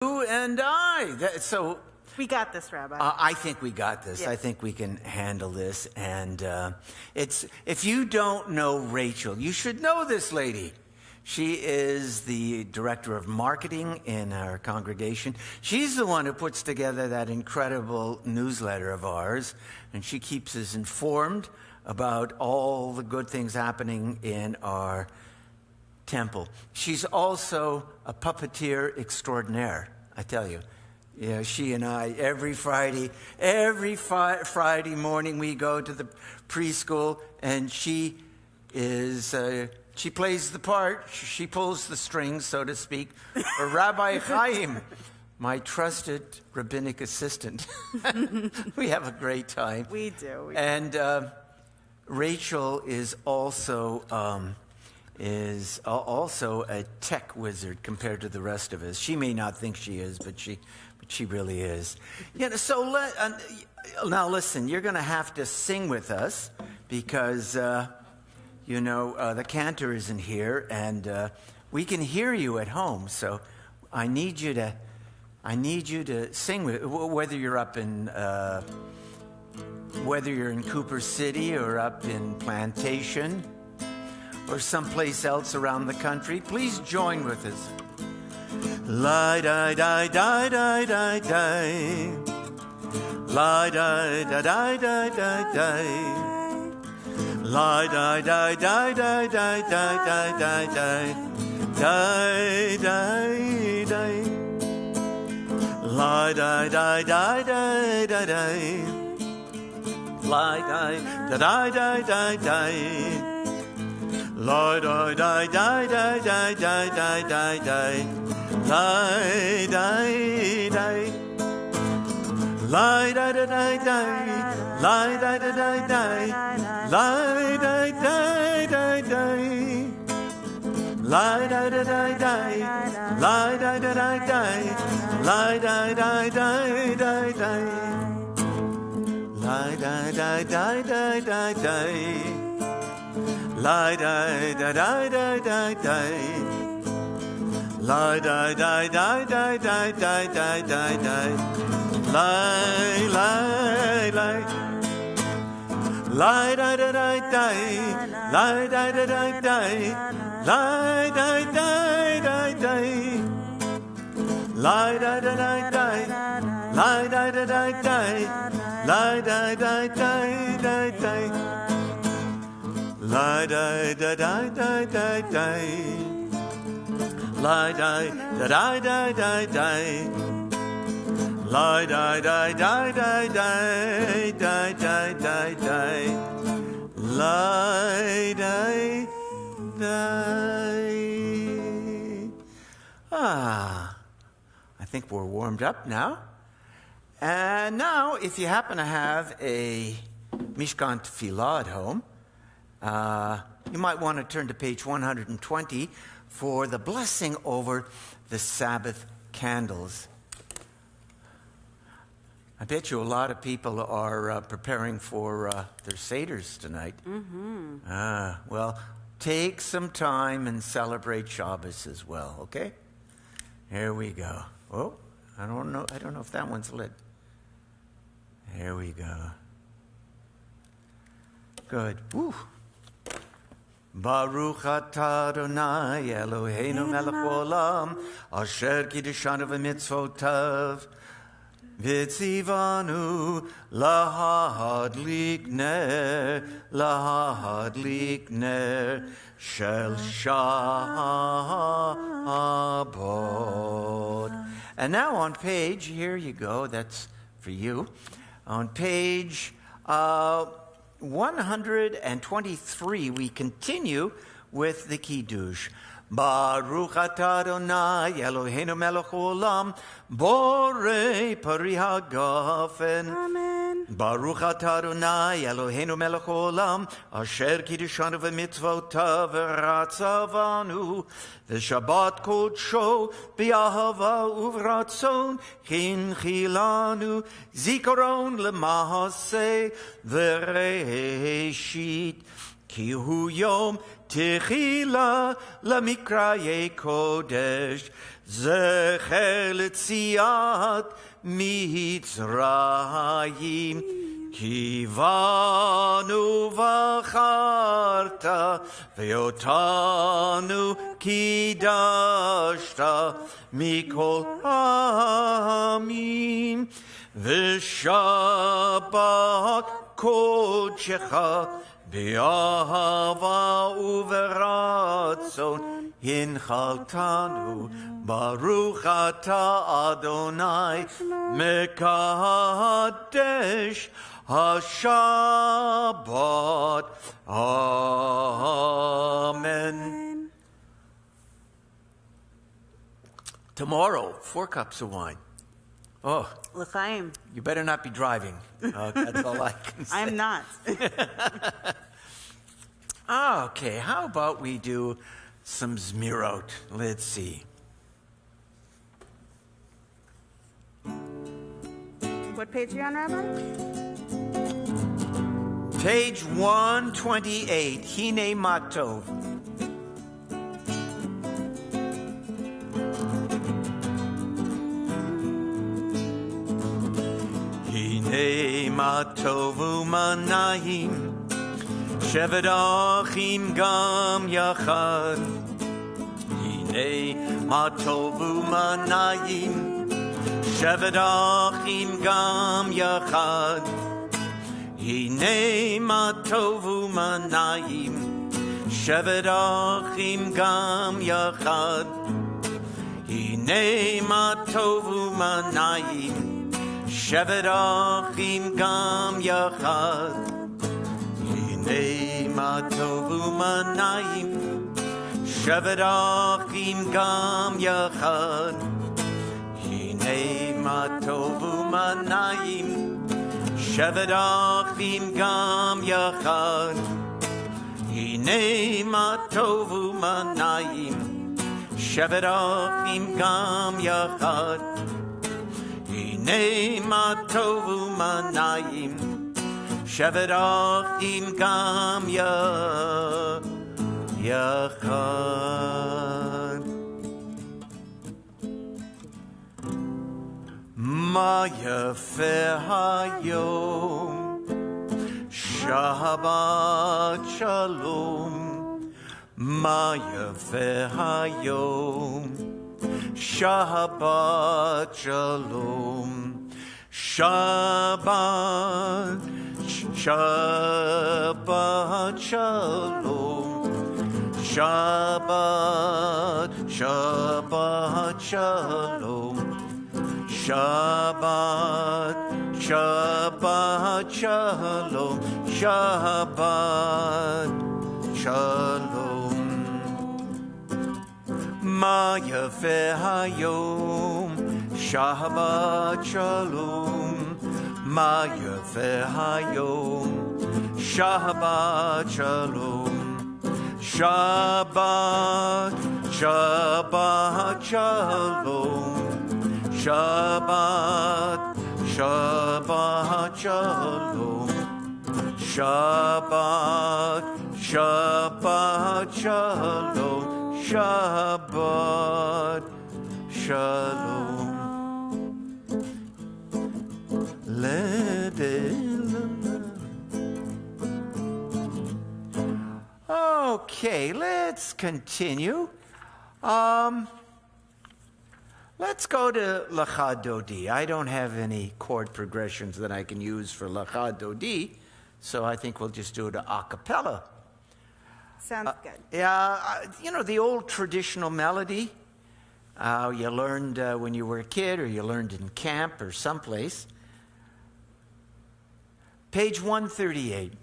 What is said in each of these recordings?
You and I. We got this, Rabbi. I think we got this. Yes. I think we can handle this. And if you don't know Rachel, you should know this lady. She is the director of marketing in our congregation. She's the one who puts together that incredible newsletter of ours, and she keeps us informed about all the good things happening in our temple. She's also a puppeteer extraordinaire, I tell you. Yeah, she and I, every Friday morning we go to the preschool, and she plays the part. She pulls the strings, so to speak, for Rabbi Chaim, my trusted rabbinic assistant. We have a great time. We do. And Rachel is also a tech wizard compared to the rest of us. She may not think she is, but she really is. So now listen, you're going to have to sing with us because, the cantor isn't here, and we can hear you at home. So I need you to sing with, whether you're in Cooper City or up in Plantation or someplace else around the country. Please join with us. La da da da da da da. La da da da da da da. La da da da da da da da da da da da. La da da da da da da. La da da da da da. La da da da da da da da da da. Lie, die, die. Lie, die, die, die, die. Lie, die, die, die, die. Lie, die, die, die, die. Lie, die, die, die, die. Lie, die, die, die, die. Lie, die, die, die, die, die. Lie, die, die, die, die, die, die. Lie, die, die, die, die, die, die. Lie, die, die, die, die, die, die, die, die, die. Lie, lie, lie. Lie, die, die, die, die. Lie, die, die, die, die. Lie, die, die, die, die. Lie, die, die, die, die. Lie, die, die, die, die. Lie, die, die, die, die, die. Lie, die, die, die, die, die, die. Lie, die, die, die, die, die. Lie, die, die, die, die, die, die, die, die, die. Lie, die, die. I think we're warmed up now. And now, if you happen to have a Mishkan Tefillah at home, you might want to turn to page 120 for the blessing over the Sabbath candles. I bet you a lot of people are preparing for their Seders tonight. Mm-hmm. Well, take some time and celebrate Shabbos as well, okay? Here we go. Oh, I don't know if that one's lit. Here we go. Good. Woo. Baruch atah Adonai Eloheinu melech haolam asher kiddushanu v'mitzvotav v'tzivanu lahadlik ner shel Shabbat. And now on page, here you go, that's for you. On page 123, we continue with the Kiddush. Baruch atah Adonai Eloheinu melech haolam borei pari hagafen. Amen. Baruch atah Adonai Eloheinu melech haolam asher kiddushanu v'mitzvotav v'ratzavanu v'shabbat kodsho b'ahava uvratzon chinchilanu zikaron lemahaseh v'reishit כי הוא יום תחילה למקראי קודש, זכר ליציאת מצרים. כי בנו בחרת ואותנו קידשת מכל העמים, ושבת קודשך באהבה וברצון הנחלתנו. ברוך אתה אדוני מקדש השבת. Amen. Tomorrow, 4 cups of wine. Oh, L'chaim. you better not be driving. That's all I can say. I'm not. Okay, how about we do some Zmirot? Let's see. What page are you on, Rabbi? Page 128, Hine Matov. Hine Matov u'manayim, Shevet achim gam yachad. Hine Matov u'manayim, Shevet achim gam yachad. Hine matov u'manayim, Shevet achim gam yachad. Hine matov u'manayim, Shevet achim gam yachad. Hine matov u'manayim, Shevet achim gam yachad. Hine matov u'manayim, Shevet achim gam yachad. Hine matov u'manayim, Shevet achim gam yachad. Hine matov u'manayim, Shevet achim gam yachad. Ma yafeh hayom, Shabbat shalom. Ma yafeh hayom, Shabbat shalom. Shabbat, Shabbat shalom. Shabbat, Shabbat shalom. Shabbat, Shabbat shalom. Shabbat shalom. Ma yafeh hayom, Shabbat shalom. Ma yafeh hayom, Shabbat shalom. Shabbat, Shabbat shalom. Shabbat, Shabbat shalom. Shabbat, Shabbat shalom. Shabbat shalom. Okay, let's continue. Let's go to Lecha Dodi. I don't have any chord progressions that I can use for Lecha Dodi, so I think we'll just do it a cappella. Sounds good. Yeah, you know, the old traditional melody you learned when you were a kid, or you learned in camp or someplace. Page 138.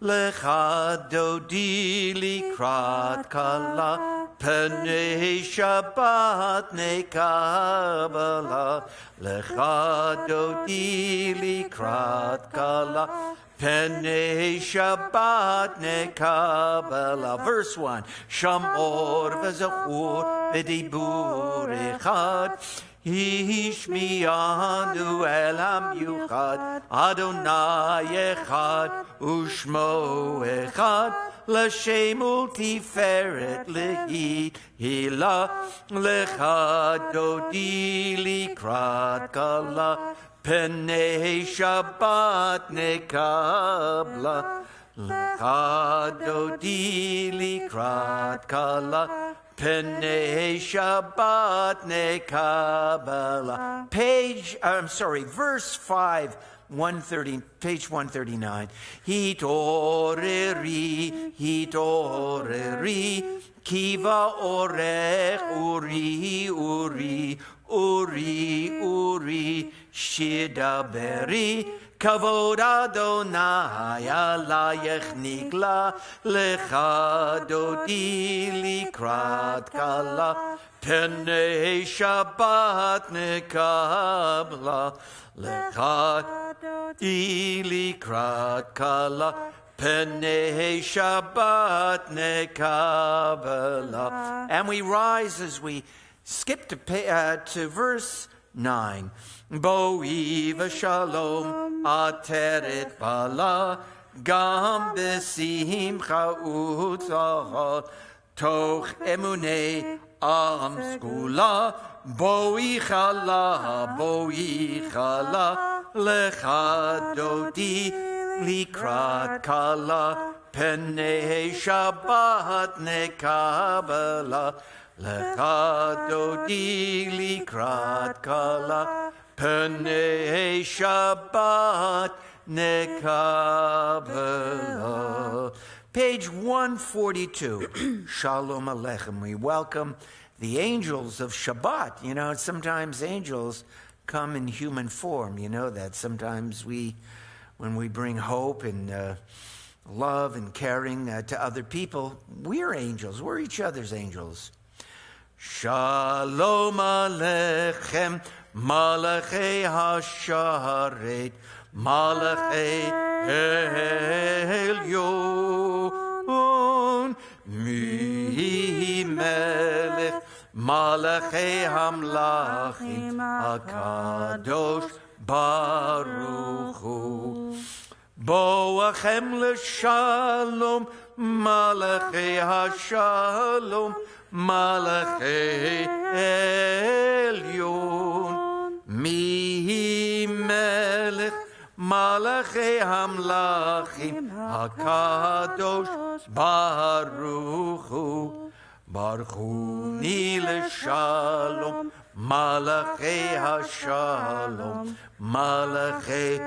Lecha Dodi likrat kala, Pnei Shabbat nekabala. Lecha Dodi likrat kala, Pnei Shabbat nekabala. Verse 1. Shamor v'zachur v'dibur echad, Hishmianu elam yuchad, Adonai echad, Ushmo echad, l'shem ultiferet lehila, lecha dodi likrat kala, penei Shabbat nekabla, lecha dodi likrat kala, penei Shabbat nekabla. Verse 5. 130, page 139. Hitoreri, kiva orech, uri, shidaberi, kavod Adonai alayech nigla, lecha dodi likrat kala, penei Shabbat nekabla, lecha likrat kala, penei Shabbat nekabla. And we rise as we skip to verse 9. Boi v'shalom ateret bala, gam b'simcha utzah, toch emunei am skula, boi chala, lecha dodi likrat kala, penei Shabbat nekabla, lecha dodi likrat kala, penei Shabbat nekabla. Page 142. Shalom Aleichem. We welcome the angels of Shabbat. You know, sometimes angels come in human form. You know that. Sometimes when we bring hope and love and caring to other people, we're angels. We're each other's angels. Shalom Aleichem, Malachei Hasharet, Malachei Elyon, Mi Melech, Malachei Hamlachim, HaKadosh Baruch Hu. Boachem l'shalom, Malachei Hashalom, Malachei Elyon, Mi Melech, Malachei Hamlachim, HaKadosh Baruch Hu. Baruch Hu ni l'shalom, Malachei Hashalom, Malachei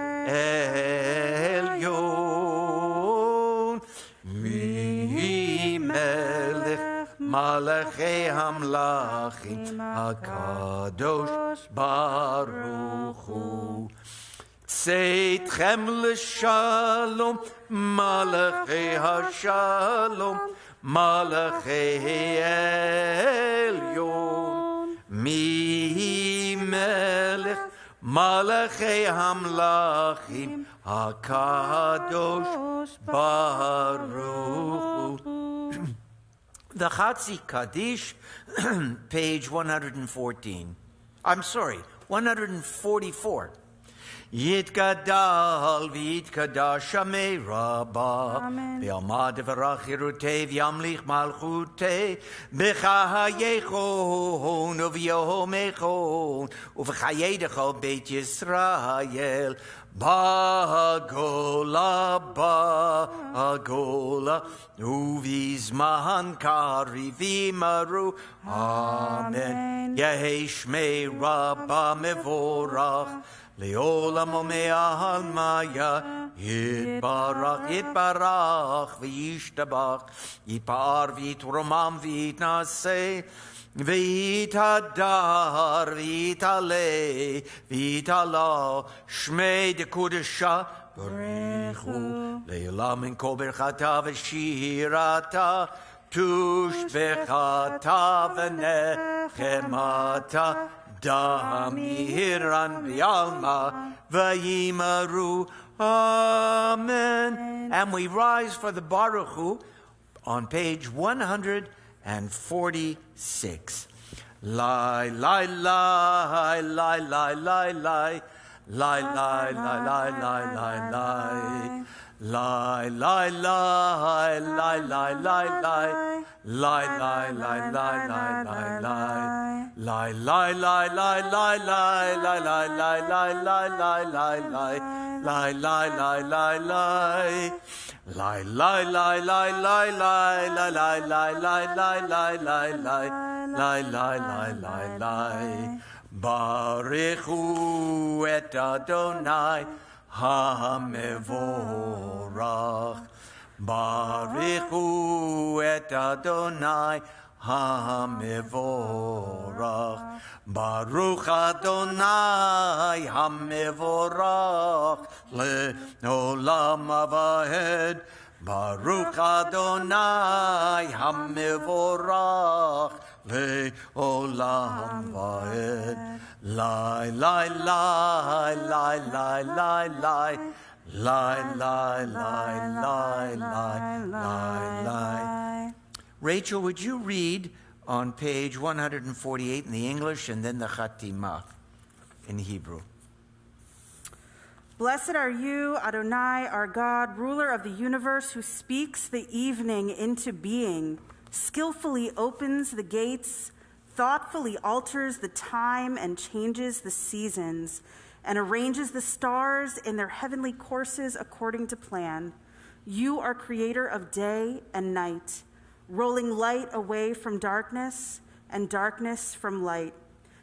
Elyon, Mi Melech, Malachei Hamlachim, HaKadosh Baruch Hu. Tzeitchem l'shalom, Malachei Hashalom, Malachei Elyon, Mi Melech, Malachei Hamlachim, HaKadosh Baruch Hu. The Chatzi Kaddish, page 114. 144. Yitgadal v'yitkadash Shamei Rabbah v'yamad v'rach Yerutei v'yamlich malchutei b'chayechon u'v'yomechon u'v'chayedecho Beit Yisrael ba'agola u'v'zman kari v'maru Amen. Yehei Shmei Rabbah mevorach Leolam Omea Maya Yitbarach V'yishtabach Yitpar V'yitromam V'yitnaseh V'yitadar V'yitale V'yitala Shmei Dekudesha Barichu Leolam in Kol Berchata V'shirata Tush Bechata V'nechemata Damiran v'yalma v'yimaru. Amen. And we rise for the Baruch Hu on page 146. Lai, lai, lai, lai, lai, lai, lai. Lie, lie, lie, lie, lie, lie, lie. Lie, lie, lie, lie, lie, lie, lie. Lie, lie, lie, lie, lie, lie, lie. Lie, lie, lie, lie, lie, lie, lie, lie, lie, lie, lie, lie, lie, lie. Lie, lie, lie, lie, lie. Lie, lie, lie, lie, lie, lie, lie, lie, lie, lie, lie, lie, lie, lie. Lie, lie, lie, lie, lie. Baruchu et Adonai HaMevorach. Baruchu et Adonai HaMevorach. Baruch Adonai HaMevorach le'olam vaed. Baruch Adonai HaMevorach le'olam vaed. Lie, lie, lie, lie, lie, lie, lie. Lie, lie, lie, lie, lie, lie, lie. Rachel, would you read on page 148 in the English and then the Chatimah in Hebrew? Blessed are you, Adonai, our God, ruler of the universe, who speaks the evening into being, skillfully opens the gates, thoughtfully alters the time and changes the seasons, and arranges the stars in their heavenly courses according to plan. You are creator of day and night, rolling light away from darkness and darkness from light,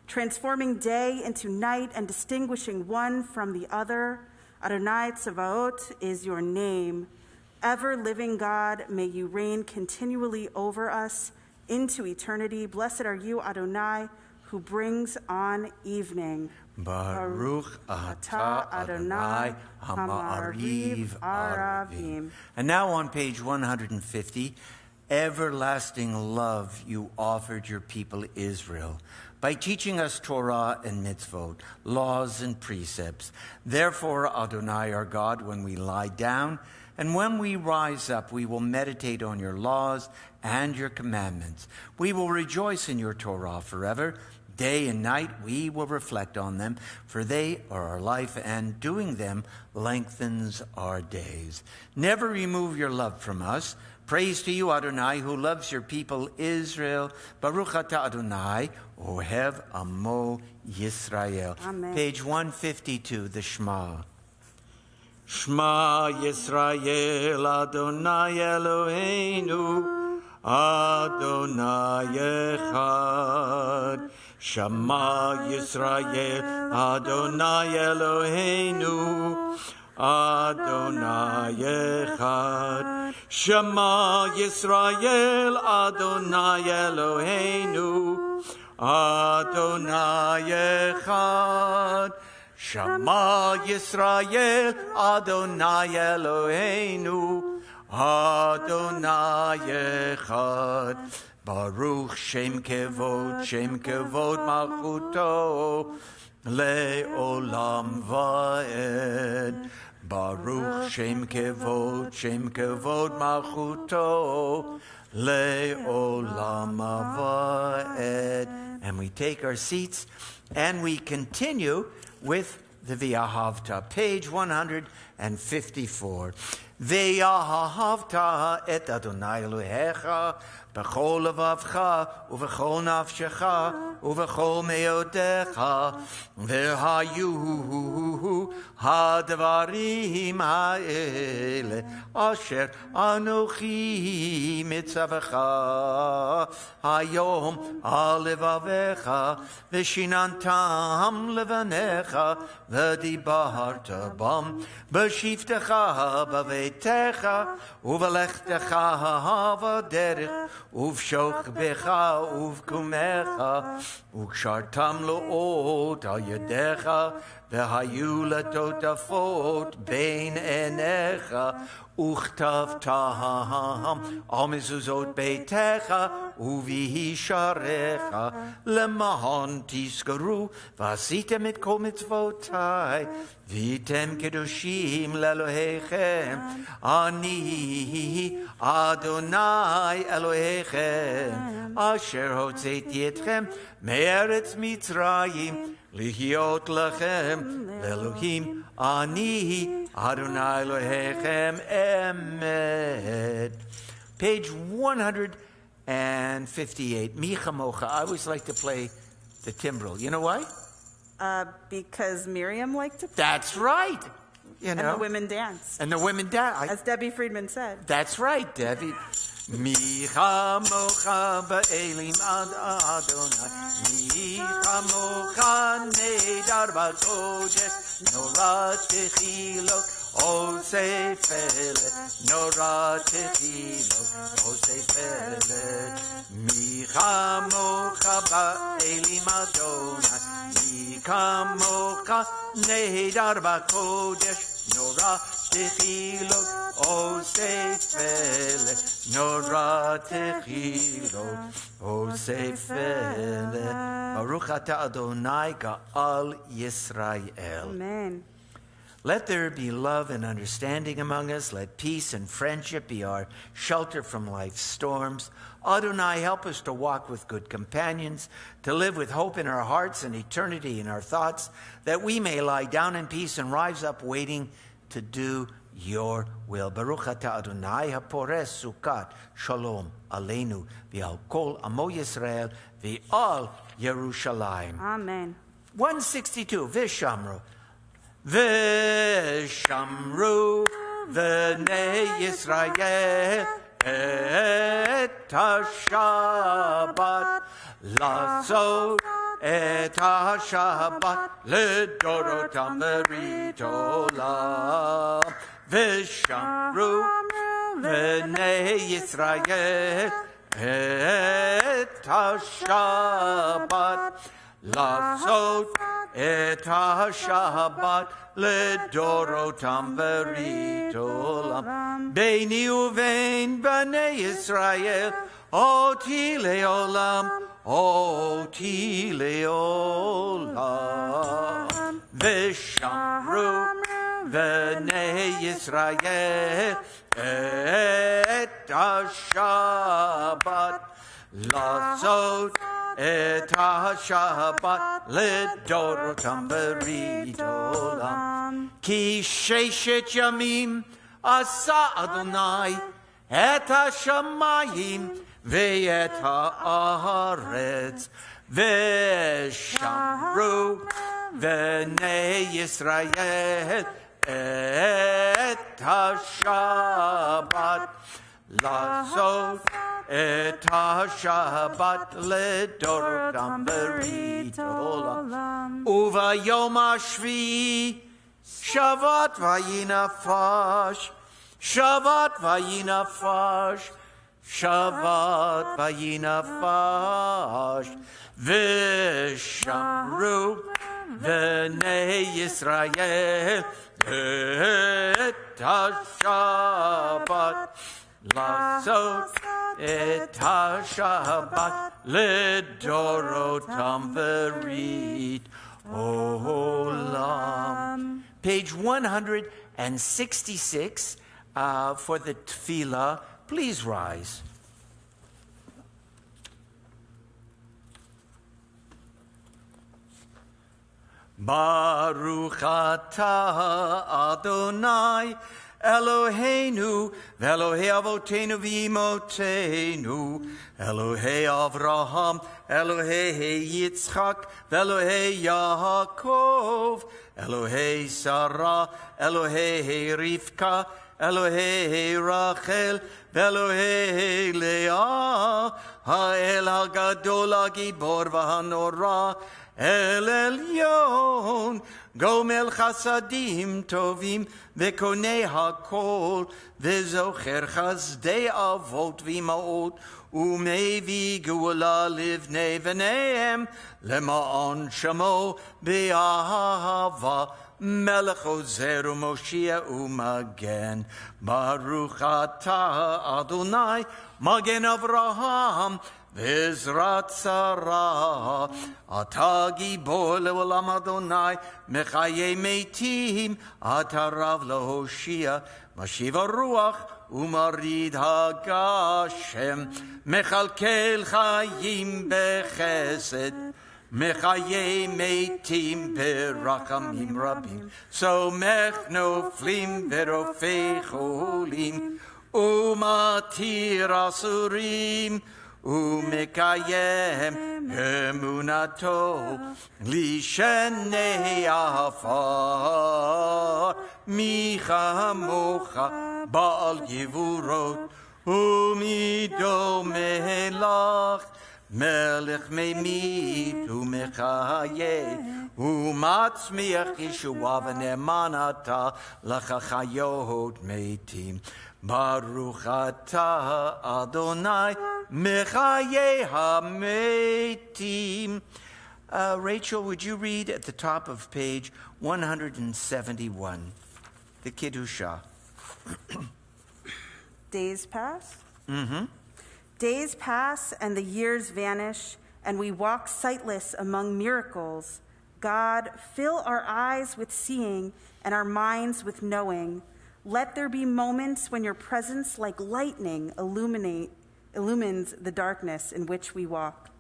transforming day into night and distinguishing one from the other. Adonai Tsevaot is your name. Ever-living God, may you reign continually over us into eternity. Blessed are you, Adonai, who brings on evening. Baruch atah Adonai Ha'ma'ariv Aravim. And now on page 150, everlasting love you offered your people Israel by teaching us Torah and mitzvot, laws and precepts. Therefore, Adonai our God, when we lie down and when we rise up, we will meditate on your laws and your commandments. We will rejoice in your Torah forever. Day and night we will reflect on them, for they are our life, and doing them lengthens our days. Never remove your love from us. Praise to you, Adonai, who loves your people Israel. Baruch atah Adonai, ohev amo Yisrael. Amen. Page 152, the Shema. Shema Yisrael, Adonai Eloheinu, Adonai Echad. Shema Yisrael, Adonai Eloheinu, Adonai Echad. Shema Yisrael, Adonai Eloheinu, Adonai Echad. Shema Yisrael, Adonai Eloheinu, Adonai Echad. Baruch Shem Kevod Malchuto Le'olam Vaed. Baruch Shem Kevod Malchuto Le'olam Vaed. And we take our seats and we continue with the V'ahavta, page 154. V'ahavta et Adonai Elohecha b'chol levavcha u'v'chol nafshecha u'v'chol meodecha v'hayu hadvarim ha'ele asher anochi mitzavecha hayom al levavecha v'shinantam levanecha v'dibarta bam b'shivtecha b'veitecha u'v'lechtecha v'derech uvshoch becha uvkumecha ukshartam lo'ot al yedecha v'hayu latotafot bein enecha וכתבתם על מזוזות ביתך ובהישעריך למען תזכרו ועשיתם את כל מצוותיי והייתם קדושים לאלוהיכם אני אדוני אלוהיכם אשר הוצאתי אתכם מארץ מצרים Lihiot lachem Elohim ani Adonai Elohechem emet. Page 158. Mi chamocha. I always like to play the timbrel. You know why? Because Miriam liked to play. That's right. You know. And the women dance. And the women dance. As Debbie Friedman said. That's right, Debbie. Mi chamocha ba'elim ad Adonai. Mi chamocha nedar b'kodesh. Nora techilot osei felet. Nora techilot osei felet. Mi chamocha ba'elim Adonai. Mi chamocha nedar b'kodesh. Nora techilot osei felet. Nora techilot osei felet. Baruch atah Adonai Ga'al Yisrael. Amen. Let there be love and understanding among us. Let peace and friendship be our shelter from life's storms. Adonai, help us to walk with good companions, to live with hope in our hearts and eternity in our thoughts, that we may lie down in peace and rise up waiting to do your will. Baruch atah Adonai hapores sukat shalom aleinu v'al kol amo Yisrael v'al Yerushalayim. Amen. 162. Vishamru. Vishamru v'nei Yisrael et ha-Shabbat לעשות את השבת לדורותם ברית עולם. ושמרו בני ישראל את השבת לעשות את השבת לדורותם ברית עולם. ביני ובין בני ישראל אותי לעולם, אותי לעולם. ושמרו בני ישראל את השבת לעשות את השבת לדורותם ברית עולם. כי ששת ימים עשה אדוני את השמיים ואת הארץ, ושמרו בני ישראל את השבת לעשות את השבת לדורותם ברית עולם. וביום השביעי שבת וינפש, שבת וינפש, שבת וינפש. ושמרו בני ישראל את השבת לעשות את השבת לדורותם ברית עולם. Page 166 for the tefillah. Please rise. Baruch atah Adonai Eloheinu v'Elohei Avotenu v'Imotenu, Elohei Avraham, Elohei Yitzchak, v'Elohei Yaakov, Elohei Sarah, Elohei Rivka, Elohei Rachel, v'Elohei Leah, Ha'el HaGadol HaGibor v'Hanora, El Elyon, Gomel Chasadim Tovim, Vekonei HaKol, Vezocher Chazdei Avot V'Imaot, Umevi Geula Livnei V'neihem, Lema'an Shamo Be'ahava, Melech Ozer U'Moshiach U'Magen, Baruch atah Adonai, Magen Avraham, V'ezrat Sarah, Ata Gibor le'olam Adonai, Mechayei Meitim, Ata Rav le'Hoshia, Mashiv HaRuach, Umarid HaGashem, Mechalkel Chayim Bechesed, Mechaye meitim berachamim rabim. Somech noflim verofei cholim. Umatir asurim. Umekayem emunato. Lishenei afar. Micha mocha baal givurot. Umido melach. Melech meimit umechaye umatzmiach Yeshua v'nemanata lachachayot meitim Baruch atah Adonai mechaye hametim. Rachel, would you read at the top of page 171, the Kiddusha? Days pass? Mm-hmm. Days pass and the years vanish, and we walk sightless among miracles. God, fill our eyes with seeing and our minds with knowing. Let there be moments when your presence, like lightning, illumines the darkness in which we walk.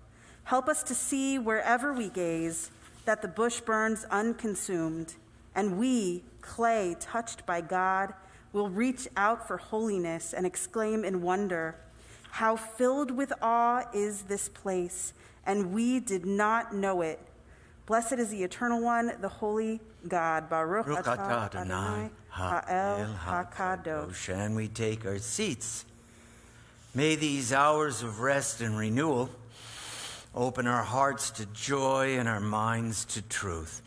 Help us to see wherever we gaze that the bush burns unconsumed, and we, clay touched by God, will reach out for holiness and exclaim in wonder, how filled with awe is this place, and we did not know it. Blessed is the Eternal One, the Holy God. Baruch atah Adonai ha'el hakadosh. And we take our seats. May these hours of rest and renewal open our hearts to joy and our minds to truth.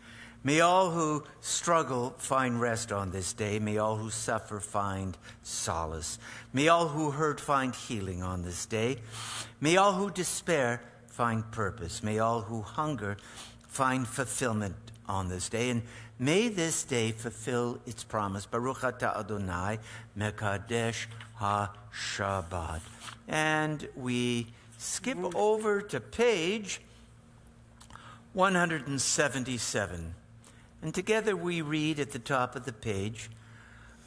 May all who struggle find rest on this day. May all who suffer find solace. May all who hurt find healing on this day. May all who despair find purpose. May all who hunger find fulfillment on this day. And may this day fulfill its promise. Baruch atah Adonai mekadesh ha-Shabbat. And we skip over to page 177. And together we read at the top of the page,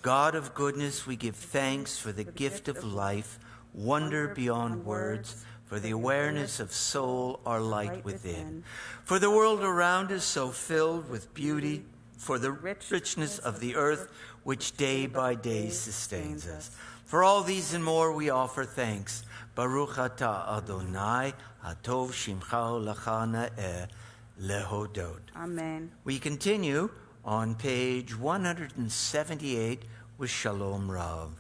God of goodness, we give thanks for the gift of life, wonder beyond words, for the awareness of soul, our light within. For the world around us so filled with beauty, for the richness of the earth, which day by day sustains us. For all these and more we offer thanks. Baruch atah Adonai, hatov shimcha lecha na'eh. Lehodot. Amen. We continue on page 178 with Shalom Rav.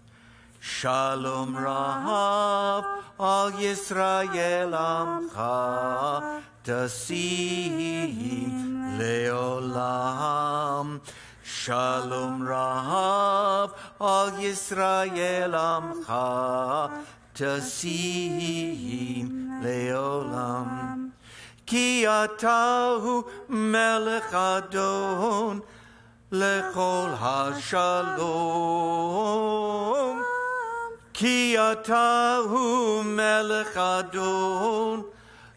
Shalom Rav al Yisrael amcha tasim leolam. Shalom Rav al Yisrael amcha tasim leolam. Ki atahu melech adon lechol hashalom. Ki atahu melech adon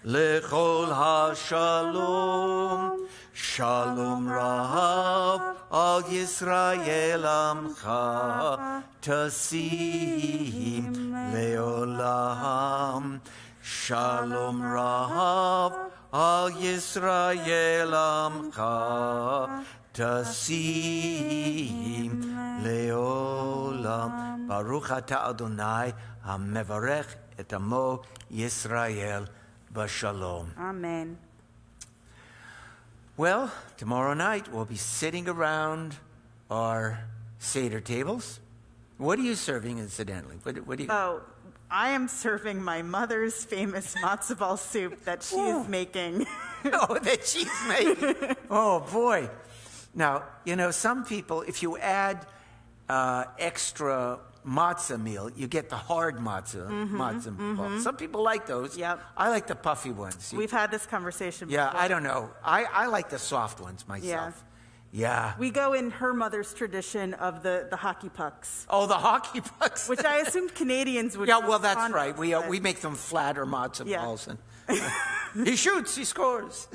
lechol hashalom. Shalom Rav al Yisrael amcha tasim leolam. Shalom Rav al Yisrael amcha tasim leolam. Baruch atah Adonai hamevarech et amo Yisrael b'shalom. Amen. Well, tomorrow night we'll be sitting around our Seder tables. What are you serving, incidentally? What do you? Oh, I am serving my mother's famous matzo ball soup that she is making. Oh, that she's making. Oh, boy. Now, some people, if you add extra matzah meal, you get the hard matzah ball. Some people like those. Yep. I like the puffy ones. We've had this conversation before. Yeah, I don't know. I like the soft ones myself. Yeah. We go in her mother's tradition of the hockey pucks. Oh, the hockey pucks. Which I assumed Canadians would. Yeah, well, that's respond right. to, We make them flatter matzo balls. And he shoots, he scores.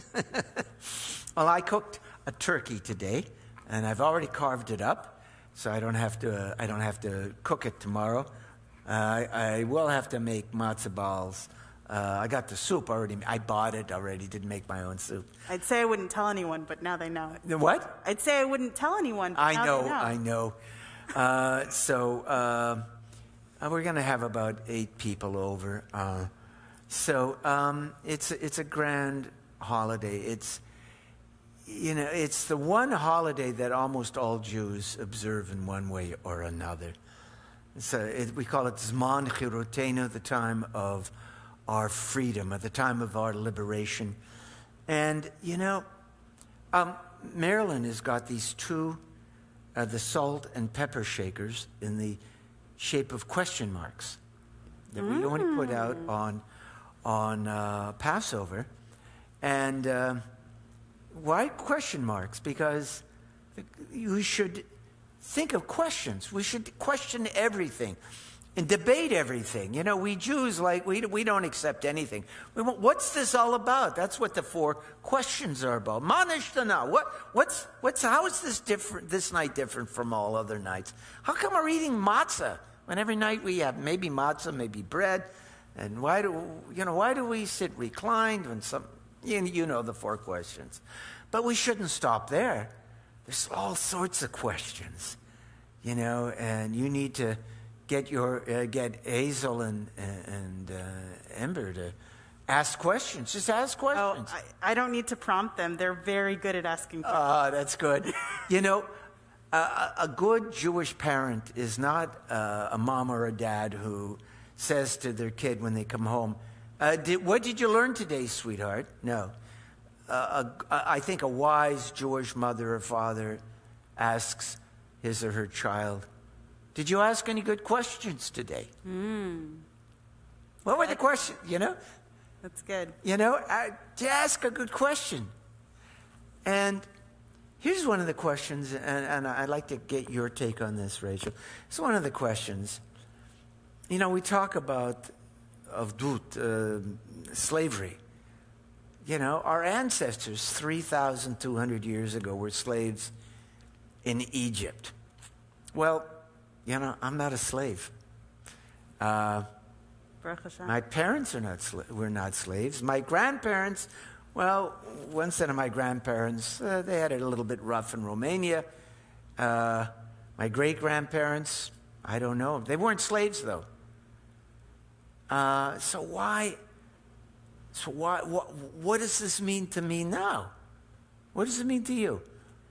Well, I cooked a turkey today, and I've already carved it up, so I don't have to cook it tomorrow. I will have to make matzo balls I got the soup already. I bought it already. Didn't make my own soup. I'd say I wouldn't tell anyone, but now they know. The what? I'd say I wouldn't tell anyone, but now they know. I know. We're going to have about 8 people over. It's a grand holiday. It's the one holiday that almost all Jews observe in one way or another. We call it Zman Chirotenu, the time of our freedom, at the time of our liberation. And, Maryland has got these 2, the salt and pepper shakers in the shape of question marks that we only put out on Passover. And why question marks? Because you should think of questions. We should question everything and debate everything. We Jews, we don't accept anything. What's this all about? That's what the 4 questions are about. Manishtana. How is this different? This night different from all other nights? How come we're eating matzah when every night we have maybe matzah, maybe bread? And why do we sit reclined when some? You know the 4 questions, but we shouldn't stop there. There's all sorts of questions, and you need to get Hazel and Ember to ask questions. Just ask questions. Oh, I don't need to prompt them. They're very good at asking questions. That's good. A good Jewish parent is not a mom or a dad who says to their kid when they come home, what did you learn today, sweetheart? No. I think a wise Jewish mother or father asks his or her child, did you ask any good questions today? What were the questions, That's good. To ask a good question. And here's one of the questions, and I'd like to get your take on this, Rachel. It's one of the questions. We talk about avdut, slavery. Our ancestors 3,200 years ago were slaves in Egypt. Well, I'm not a slave. Baruch Hashem. My parents were not slaves. My grandparents, well, one set of my grandparents, they had it a little bit rough in Romania. My great-grandparents, I don't know. They weren't slaves, though. So what does this mean to me now? What does it mean to you?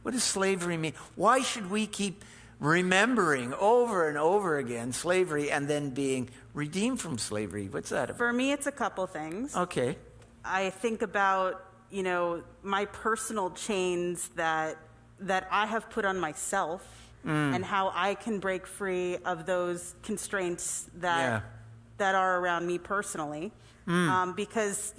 What does slavery mean? Why should we keep remembering over and over again slavery and then being redeemed from slavery? What's that about? For me, it's a couple things. Okay. I think about, my personal chains that I have put on myself and how I can break free of those constraints that are around me personally. Because,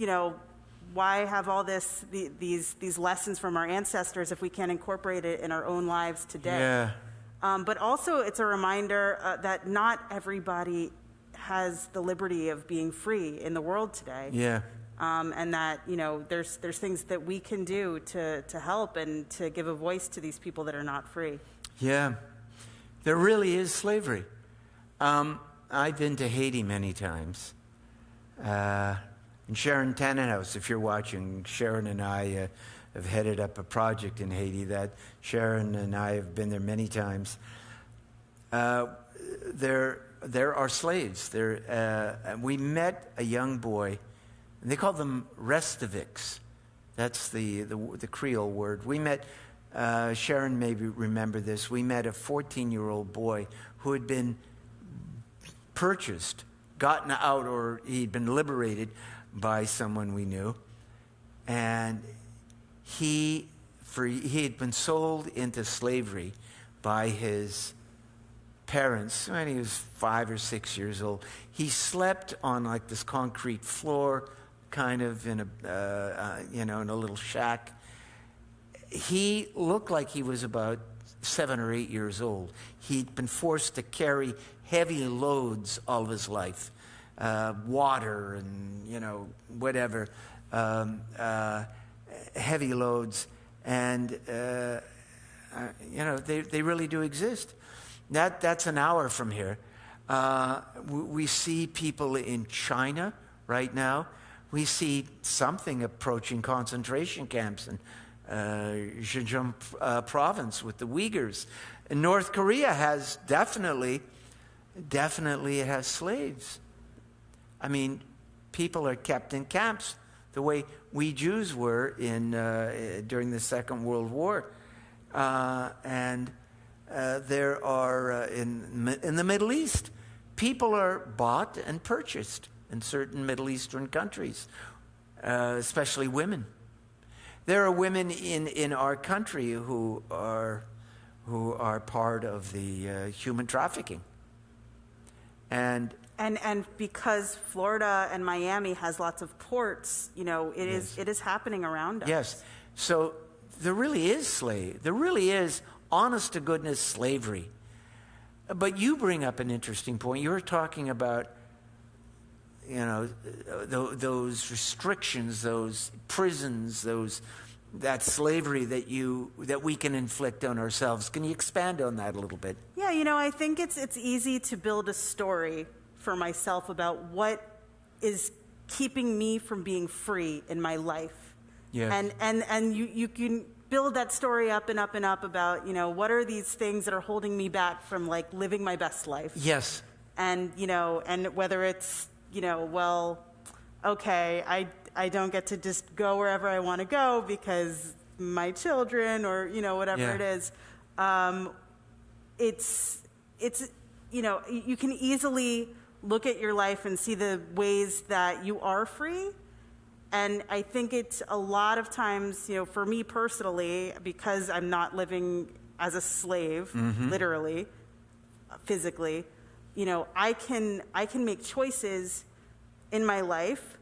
why have all these lessons from our ancestors if we can't incorporate it in our own lives today? Yeah. But also it's a reminder that not everybody has the liberty of being free in the world today. Yeah. And that, there's things that we can do to help and to give a voice to these people that are not free. Yeah. There really is slavery. I've been to Haiti many times. And Sharon Tannenhouse, if you're watching, Sharon and I have headed up a project in Haiti that Sharon and I have been there many times. There are slaves. We met a young boy, and they call them Restovics. That's the Creole word. We met, Sharon maybe remember this, we met a 14-year-old boy who had been purchased, gotten out, or he'd been liberated by someone we knew. And he had been sold into slavery by his parents when he was 5 or 6 years old. He slept on like this concrete floor, kind of in in a little shack. He looked like he was about 7 or 8 years old. He'd been forced to carry heavy loads all of his life, water and whatever, heavy loads, and they really do exist. That's an hour from here. We see people in China right now. We see something approaching concentration camps in Xinjiang province with the Uyghurs. And North Korea has definitely it has slaves. I mean, people are kept in camps the way we Jews were during the Second World War. And there are, in the Middle East, people are bought and purchased in certain Middle Eastern countries, especially women. There are women in our country who are part of the human trafficking. And because Florida and Miami has lots of ports, it is happening around us. Yes. So there really is honest to goodness slavery. But you bring up an interesting point. You're talking about those restrictions, those prisons, that slavery that we can inflict on ourselves. Can you expand on that a little bit? Yeah, I think it's easy to build a story for myself about what is keeping me from being free in my life. Yeah. And you can build that story up and up and up about, what are these things that are holding me back from living my best life? Yes. And, and whether it's, okay, I don't get to just go wherever I want to go because my children or, whatever it is. It's you can easily look at your life and see the ways that you are free. And I think it's a lot of times, for me personally, because I'm not living as a slave, literally, physically, I can make choices in my life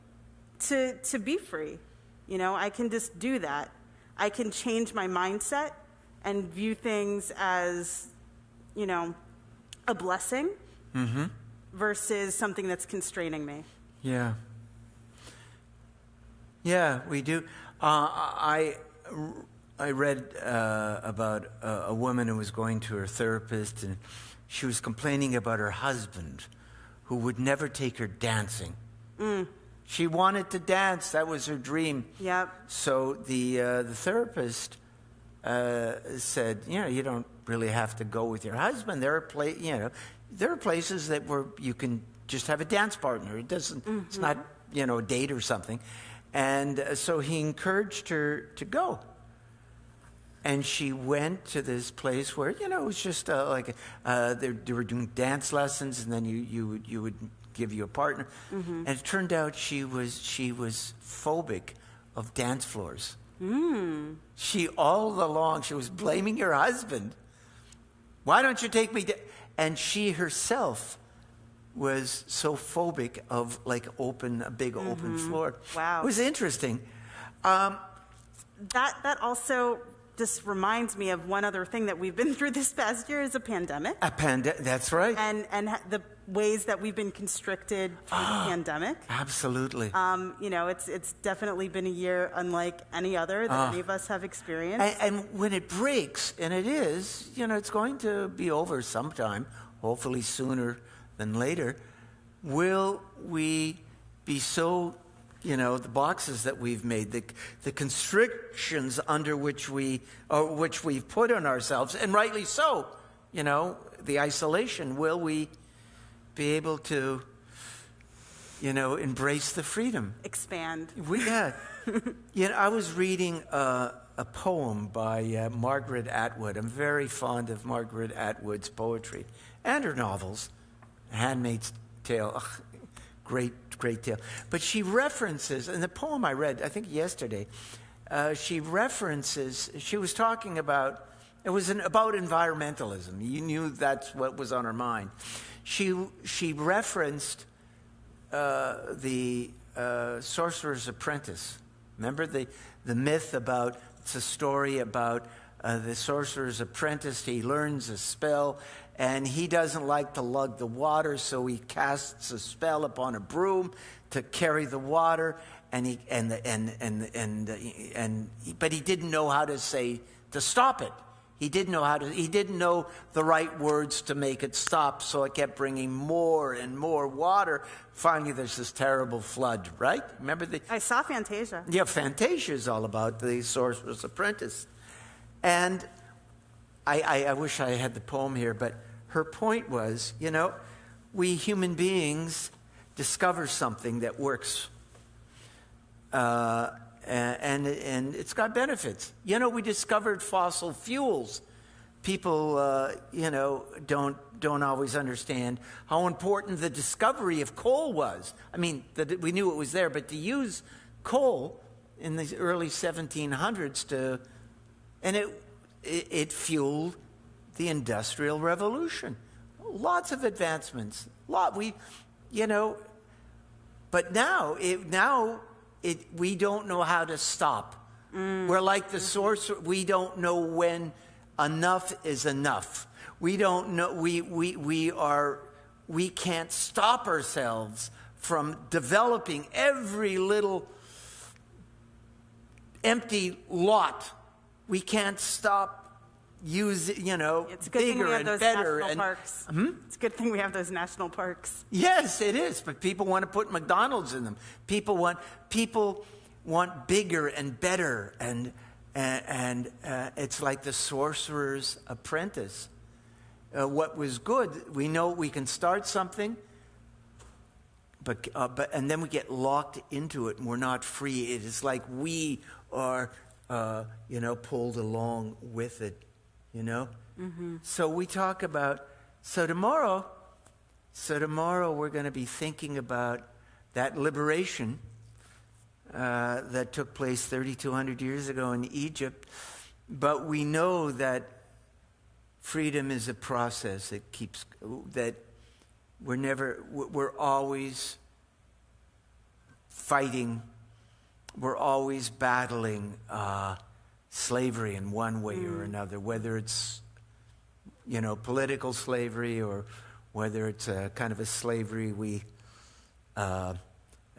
to be free. I can just do that. I can change my mindset and view things as, a blessing versus something that's constraining me. Yeah. Yeah, we do. I read about a woman who was going to her therapist, and she was complaining about her husband who would never take her dancing. She wanted to dance. That was her dream. Yep. So the therapist said, you don't really have to go with your husband. There are places where you can just have a dance partner. It doesn't. It's not a date or something. And so he encouraged her to go. And she went to this place where, it was just they were doing dance lessons, and then you would give you a partner. And it turned out she was phobic of dance floors. She, all along, she was blaming her husband. Why don't you take me? And she herself was so phobic of a big open floor. Wow. It was interesting. That also just reminds me of one other thing that we've been through this past year is a pandemic. That's right. And the ways that we've been constricted through the pandemic. Absolutely. It's definitely been a year unlike any other that any of us have experienced. And when it breaks, and it is, it's going to be over sometime, hopefully sooner than later, will we be so, the boxes that we've made, the constrictions under which we've put on ourselves, and rightly so, the isolation, will we be able to, embrace the freedom? Expand. I was reading a poem by Margaret Atwood. I'm very fond of Margaret Atwood's poetry and her novels. Handmaid's Tale, great tale. But she references, in the poem I read, I think yesterday, she was talking about, it was about environmentalism. You knew that's what was on her mind. She referenced the Sorcerer's Apprentice. Remember the myth about, it's a story about the Sorcerer's Apprentice. He learns a spell, and he doesn't like to lug the water, so he casts a spell upon a broom to carry the water, but he didn't know how to say to stop it. He didn't know the right words to make it stop, so it kept bringing more and more water. Finally, there's this terrible flood, right? Remember I saw Fantasia. Yeah, Fantasia is all about the Sorcerer's Apprentice. And I wish I had the poem here, but her point was, we human beings discover something that works. And it's got benefits. We discovered fossil fuels. People, don't always understand how important the discovery of coal was. I mean, we knew it was there, but to use coal in the early 1700s it fueled the Industrial Revolution. Lots of advancements. But now we don't know how to stop. We're like the sorcerer. We don't know when enough is enough. We don't know. We can't stop ourselves from developing every little empty lot. We can't stop using, It's a good thing we have those better national parks. It's a good thing we have those national parks. Yes, it is. But people want to put McDonald's in them. People want bigger and better, and it's like the Sorcerer's Apprentice. What was good, we know we can start something, but then we get locked into it, and we're not free. It is like we are, pulled along with it. So we talk about, tomorrow we're going to be thinking about that liberation that took place 3,200 years ago in Egypt. But we know that freedom is a process that we're always fighting, we're always battling slavery in one way or another, whether it's, political slavery or whether it's a kind of a slavery we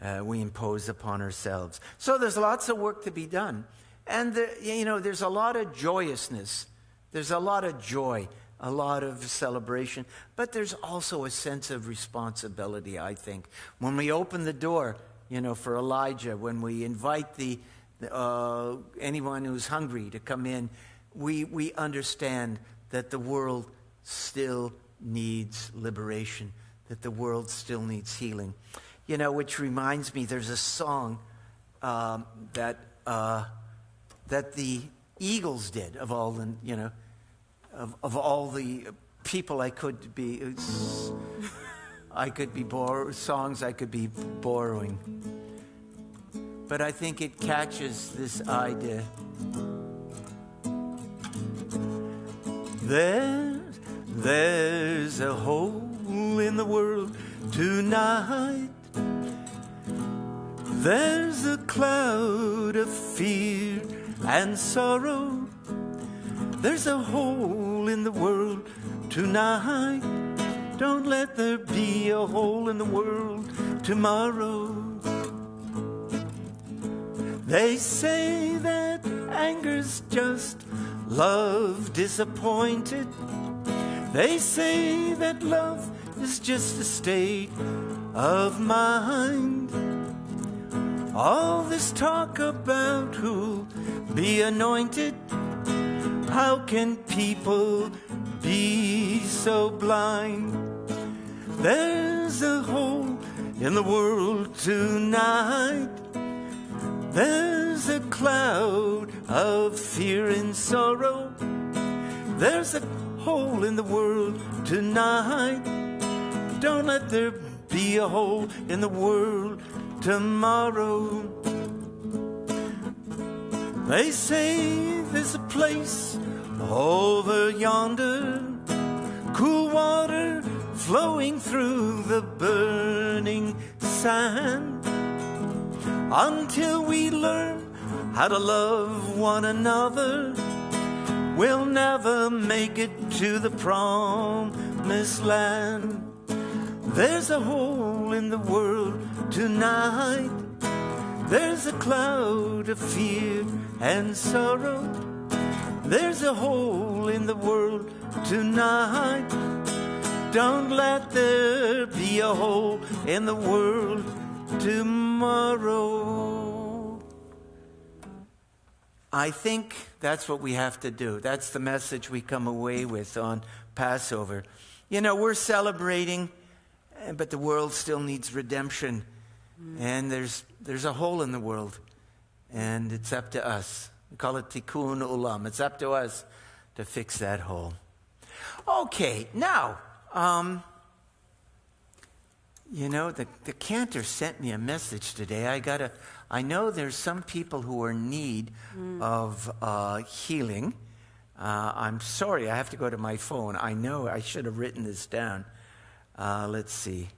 impose upon ourselves. So there's lots of work to be done. And, there's a lot of joyousness. There's a lot of joy, a lot of celebration. But there's also a sense of responsibility, I think. When we open the door, for Elijah, when we invite anyone who's hungry to come in, we understand that the world still needs liberation, that the world still needs healing. Which reminds me, there's a song that the Eagles did of all the, of all the people I could be songs I could be borrowing. But I think it catches this idea. There's a hole in the world tonight. There's a cloud of fear and sorrow. There's a hole in the world tonight. Don't let there be a hole in the world tomorrow. They say that anger's just love disappointed. They say that love is just a state of mind. All this talk about who'll be anointed. How can people be so blind? There's a hole in the world tonight. There's a cloud of fear and sorrow. There's a hole in the world tonight. Don't let there be a hole in the world tomorrow. They say there's a place over yonder, cool water flowing through the burning sand. Until we learn how to love one another, we'll never make it to the promised land. There's a hole in the world tonight. There's a cloud of fear and sorrow. There's a hole in the world tonight. Don't let there be a hole in the world tomorrow. I think that's what we have to do. That's the message we come away with on Passover. You know, we're celebrating, but the world still needs redemption. And there's a hole in the world. And it's up to us. We call it Tikkun Olam. It's up to us to fix that hole. Okay, now, you know, the cantor sent me a message today. I know there's some people who are in need of healing. I'm sorry, I have to go to my phone. I know I should have written this down. Let's see.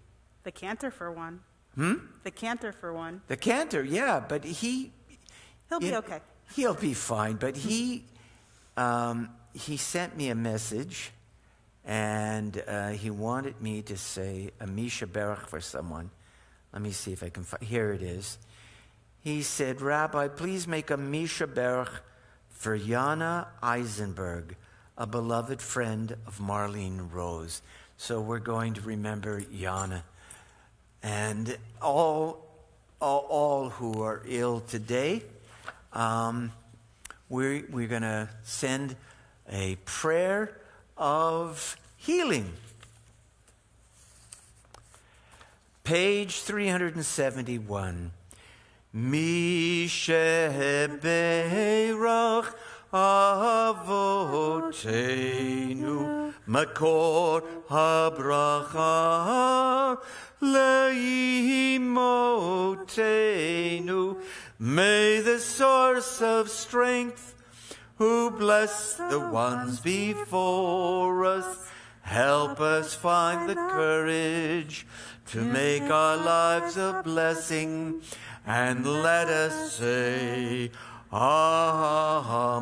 The cantor for one. The cantor for one. The cantor, yeah, but he'll be okay. He'll be fine. But he sent me a message, and he wanted me to say a Misha Berach for someone. Let me see if I can find. Here it is. He said, Rabbi, please make a Misha Berach for Yana Eisenberg, a beloved friend of Marlene Rose. So we're going to remember Yana. And all who are ill today, we're going to send a prayer of healing. Page 371. Misheberach Avotenu Makor Habracha Leimotenu. May the source of strength, who bless the ones before us, help us find the courage to make our lives a blessing, and let us say, Amen.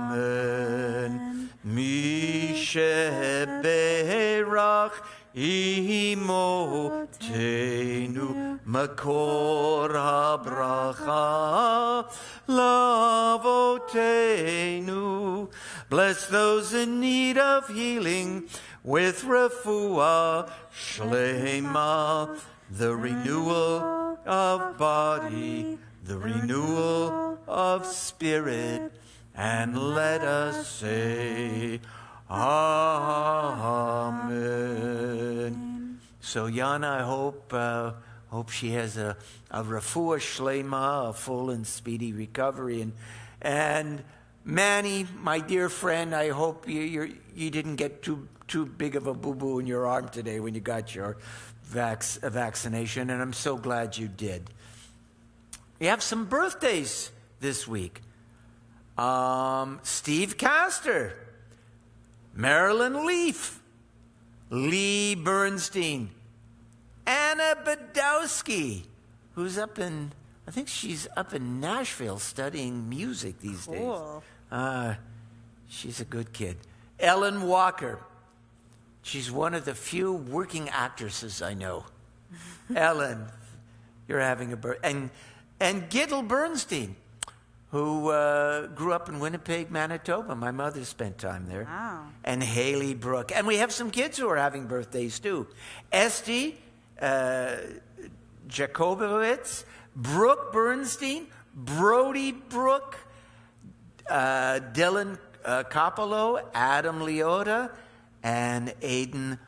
Misheberach Imotenu Makor HaBracha Lavotenu. Bless those in need of healing with refuah shlema, the renewal of body, the renewal of spirit, and let us say, Amen. So Yana, I hope she has a refuah shlema, a full and speedy recovery, and Manny, my dear friend, I hope you didn't get too big of a boo-boo in your arm today when you got your vaccination, and I'm so glad you did. We have some birthdays this week. Steve Castor, Marilyn Leaf, Lee Bernstein, Anna Badowski, who's I think she's up in Nashville studying music these days. She's a good kid. Ellen Walker. She's one of the few working actresses I know. Ellen, you're having a birthday. And Gittel Bernstein, who grew up in Winnipeg, Manitoba. My mother spent time there. Wow. And Haley Brooke. And we have some kids who are having birthdays too. Esty Jakobowitz, Brooke Bernstein, Brody Brooke, Dylan Coppola, Adam Leota, and Aiden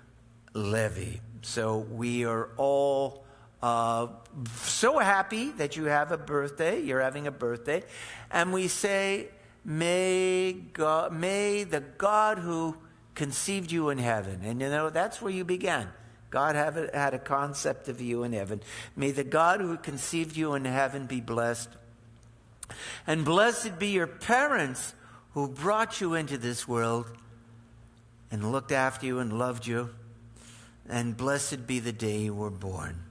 Levy. So we are all so happy that you have a birthday. You're having a birthday. And we say, may the God who conceived you in heaven, and you know, that's where you began. God had a concept of you in heaven. May the God who conceived you in heaven be blessed. And blessed be your parents who brought you into this world and looked after you and loved you. And blessed be the day you were born.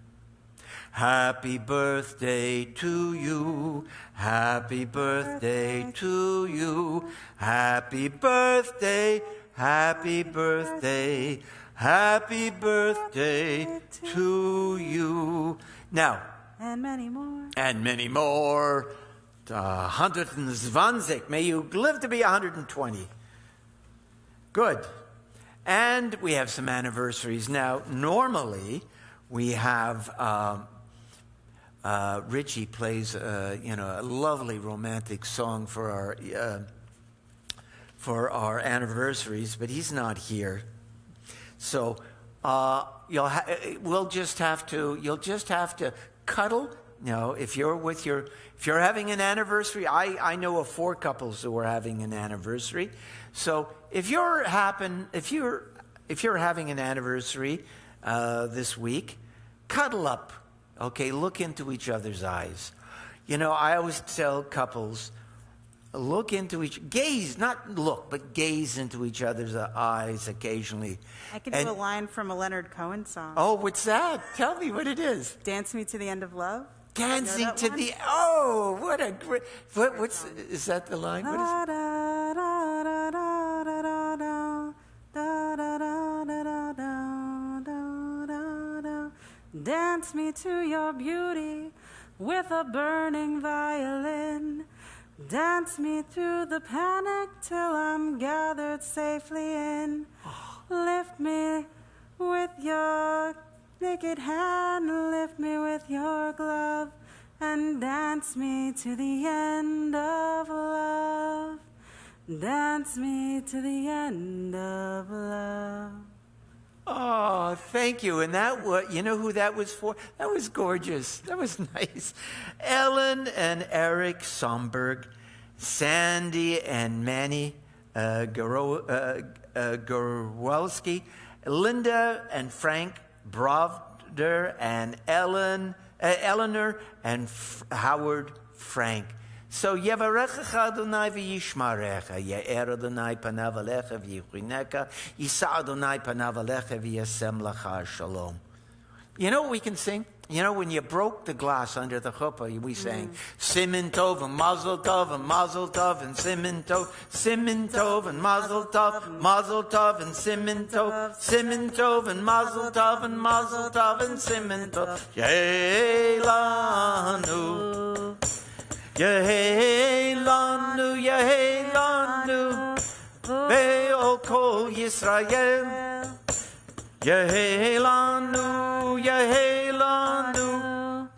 Happy birthday to you. Happy birthday to you. Happy birthday. Happy birthday. Happy birthday to you. Now. And many more. And many more. 120. May you live to be 120. Good. And we have some anniversaries. Now, normally we have Richie plays a lovely romantic song for our anniversaries, but he's not here. So you'll just have to cuddle. If you're having an anniversary, I know of 4 couples who are having an anniversary. So if you're having an anniversary this week, cuddle up. Okay, look into each other's eyes. I always tell couples, gaze into each other's eyes occasionally. I can do a line from a Leonard Cohen song. Oh, what's that? Tell me what it is. Dance Me to the End of Love. Dancing to one? what a great, is that the line? What is it? Dance me to your beauty with a burning violin. Dance me through the panic till I'm gathered safely in. Lift me with your naked hand, lift me with your glove, and dance me to the end of love. Dance me to the end of love. Oh, thank you. And you know who that was for? That was gorgeous. That was nice. Ellen and Eric Somberg, Sandy and Manny Gorwelski, Linda and Frank Brovder, and Eleanor and Howard Frank. So Yevarechecha Adonai v'yishmarecha, Ye'er Adonai panav alecha v'yichuneka, Yisa Adonai panav alecha v'yasem lacha shalom. You know what we can sing? When you broke the glass under the chuppah, we sang Simin Tov and Mazel Tov and Mazel Tov and Simin Tov and Mazel Tov and Simin Tov and Mazel Tov and Mazel Tov and Simin Tov. Yehelanu, Yehelanu, Yehelanu, Ve'ol Kol Yisrael. Yehelanu, Yehelanu,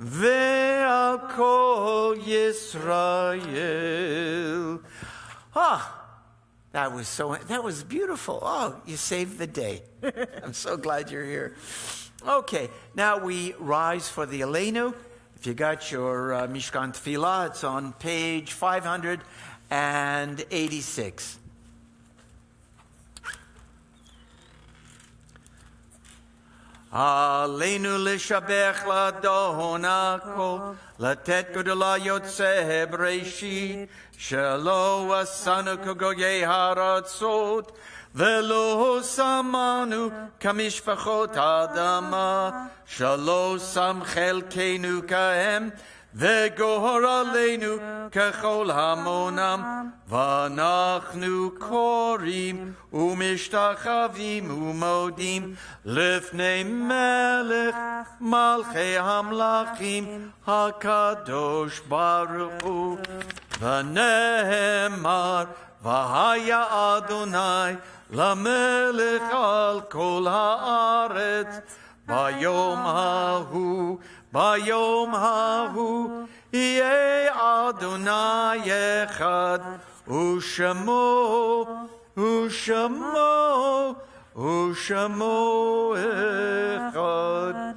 Ve'al Kol Yisrael. That was beautiful. Oh, you saved the day. I'm so glad you're here. Okay, now we rise for the Aleinu. If you got your Mishkan Tefillah, it's on page 586. Aleinu lishabech ladon hakol, latet gudula yotzeh b'reishit, shelo asanu kogoyei haratzot, velo samanu kamishpachot adama, shelo sam chelkeinu kahem, v'gohor aleinu kechol hamonam, v'anachnu korim umishtachavim umodim lifnei melech malchei hamlachim hakadosh baruch hu v'nehemar v'haya Adonai lamelech al kol haaretz bayom hahu Yeh Adonai echad Ushamo echad.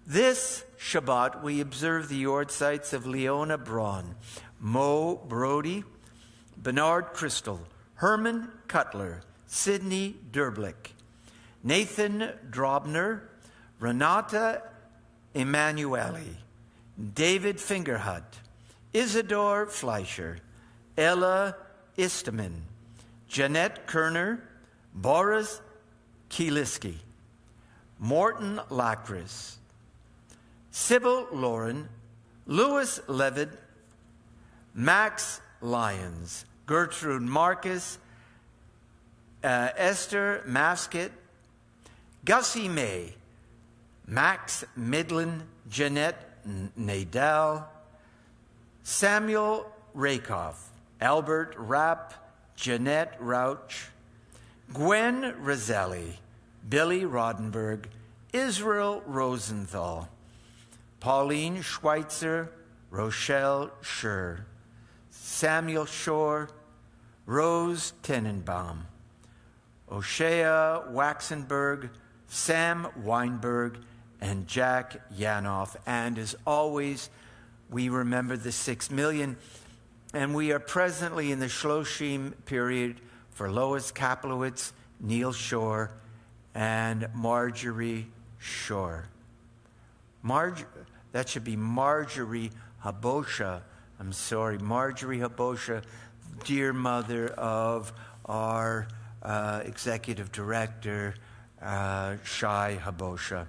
This Shabbat we observe the yortzites of Leona Braun, Mo Brody, Bernard Crystal, Herman Cutler, Sidney Derblick, Nathan Drobner, Renata Emanueli, David Fingerhut, Isidore Fleischer, Ella Isteman, Jeanette Kerner, Boris Kieliski, Morton Lacris, Sybil Lauren, Louis Levitt, Max Lyons, Gertrude Marcus, Esther Maskett, Gussie May, Max Midland, Jeanette Nadal, Samuel Rakoff, Albert Rapp, Jeanette Rauch, Gwen Roselli, Billy Rodenberg, Israel Rosenthal, Pauline Schweitzer, Rochelle Schur, Samuel Shore, Rose Tenenbaum, O'Shea Waxenberg, Sam Weinberg, and Jack Yanoff. And as always, we remember the 6 million. And we are presently in the Shloshim period for Lois Kaplowitz, Neil Shore, and Marjorie Shore. That should be Marjorie Habosha. I'm sorry, Marjorie Habosha, dear mother of our executive director, Shai Habosha.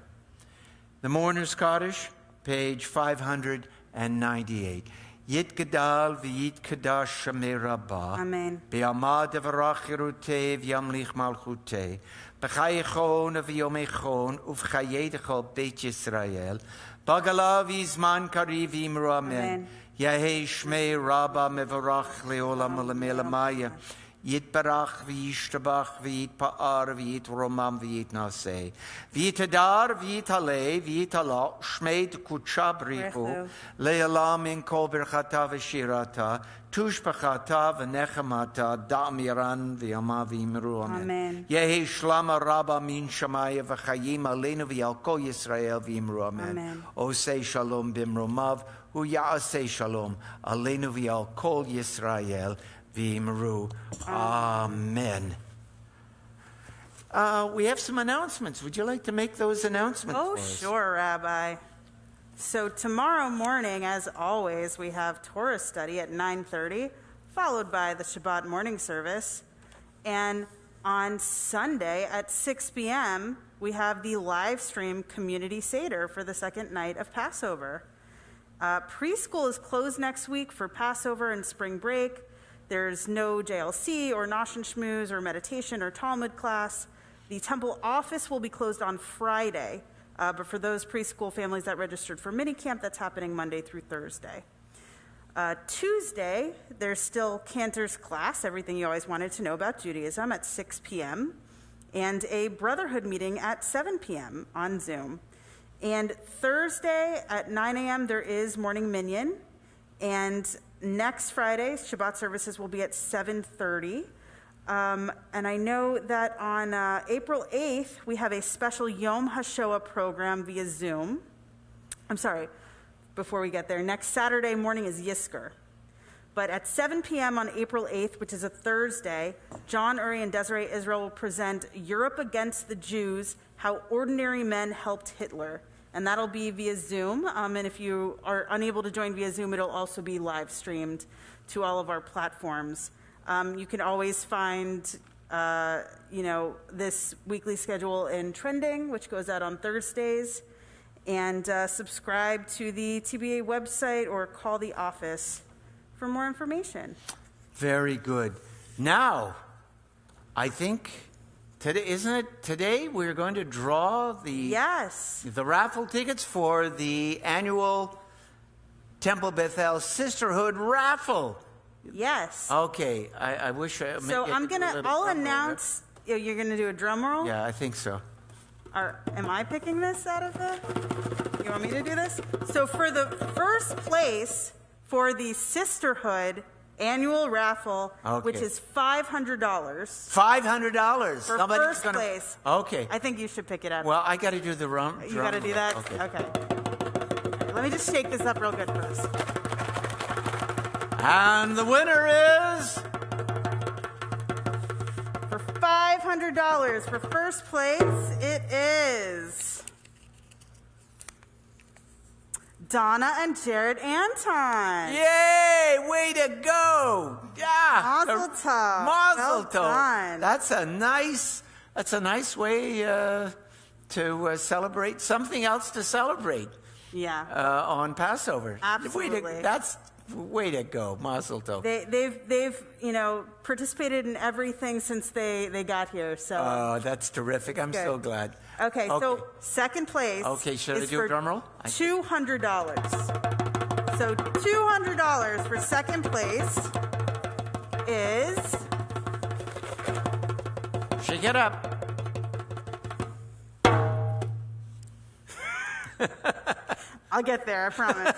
The Mourner's Kaddish, page 598. Yit Gadal v'yit Kadash Shamei Rabbah. Amen. Be'amad v'rach Yeruteh v'yamlich Malchuteh. B'chayechon v'yomechon uv'chayedecho Beit Yisrael. Bagala v'izman kariv imru Amen. Yahei Shmei Rabbah mevarach leolam u'lemelamaya. Yit barach v'yishtabach v'yit pa'ar v'yit romam v'yit naseh. V'yit hadar v'yit haleh v'yit halach shmei d'kutsha brichu le'alam in kol berchata v'shirata tush b'chata v'nechamata da'miran v'yama v'imru Amen. Yehi shlama rabba min shamaya v'chayim aleinu v'yal kol Yisrael v'imru Amen. Osei shalom b'imromav hu ya'asei shalom aleinu v'yal kol Yisrael v'imru. Amen. We have some announcements. Would you like to make those announcements for us? Sure, Rabbi. So tomorrow morning, as always, we have Torah study at 9:30, followed by the Shabbat morning service. And on Sunday at 6 p.m., we have the live stream community Seder for the second night of Passover. Preschool is closed next week for Passover and spring break. There's no JLC or Nosh and Shmooze or meditation or Talmud class. The temple office will be closed on Friday, but for those preschool families that registered for minicamp, that's happening Monday through Thursday. Tuesday, there's still Cantor's class, everything you always wanted to know about Judaism, at 6 p.m., and a Brotherhood meeting at 7 p.m. on Zoom. And Thursday at 9 a.m., there is morning minyan, and next Friday, Shabbat services will be at 7:30. And I know that on April 8th, we have a special Yom HaShoah program via Zoom. I'm sorry, before we get there, next Saturday morning is Yizkor. But at 7 p.m. on April 8th, which is a Thursday, John Uri and Desiree Israel will present Europe Against the Jews, How Ordinary Men Helped Hitler. And that'll be via Zoom. And if you are unable to join via Zoom, it'll also be live streamed to all of our platforms. You can always find, this weekly schedule in Trending, which goes out on Thursdays, and subscribe to the TBA website or call the office for more information. Very good. Now, I think today we're going to draw the raffle tickets for the annual Temple Bethel Sisterhood raffle. Yes. Okay. I wish I. So I'll announce. You're gonna do a drum roll? Yeah, I think so. Am I picking this out of the? You want me to do this? So for the first place for the Sisterhood annual raffle, which is $500. $500 for first place. Okay. I think you should pick it up. Well, I got to do the drum. You got to do that? Okay. Okay. Let me just shake this up real good first. And the winner is... For $500 for first place, it is... Donna and Jared Anton. Yay! Way to go! Yeah. Mazel tov. Mazel tov. Well done. That's a nice way to celebrate something else to celebrate. Yeah. On Passover. Absolutely. That's way to go, Mazel tov. They've participated in everything since they got here. So. Oh, that's terrific! I'm so glad. Okay, so second place. Okay, should I do a drum roll? $200. So $200 for second place is Shake it up. I'll get there, I promise.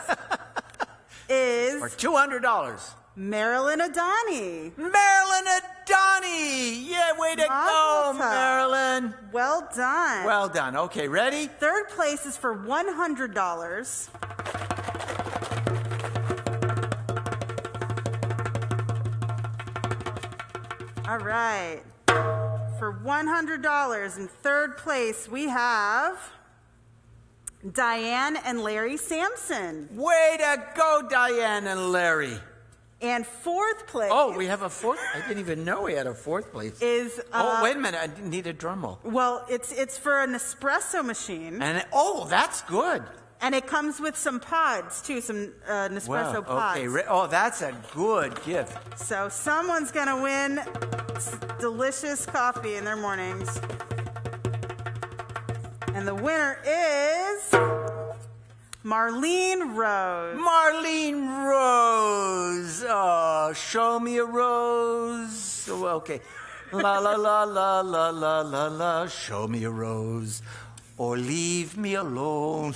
Is For $200. Marilyn Adani. Marilyn Adani! Yeah, way to go, Mazel tov. Marilyn. Well done. Well done. Okay, ready? Third place is for $100. All right. For $100 in third place, we have Diane and Larry Sampson. Way to go, Diane and Larry. And fourth place Oh, we have a fourth? I didn't even know we had a fourth place. is Oh, wait a minute. I need a drum roll. well, it's for an espresso machine, And that's good. and it comes with some pods too, some Nespresso pods. Okay. That's a good gift. So someone's gonna win delicious coffee in their mornings, and the winner is Marlene Rose. Marlene Rose. Oh, show me a rose. Oh, okay. La la la la la la la la. Show me a rose, or leave me alone.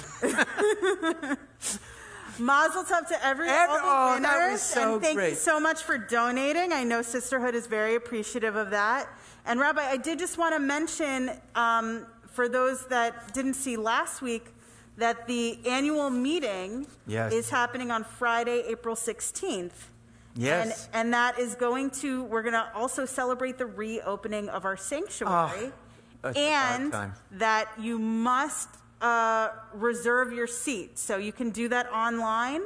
Mazel tov to all the winners, that was so and thank you great. so much for donating. I know Sisterhood is very appreciative of that. And Rabbi, I did just want to mention, for those that didn't see last week, that the annual meeting Yes. is happening on Friday, April 16th. Yes. And that is we're going to also celebrate the reopening of our sanctuary. That's And about time. that you must reserve your seat. So you can do that online,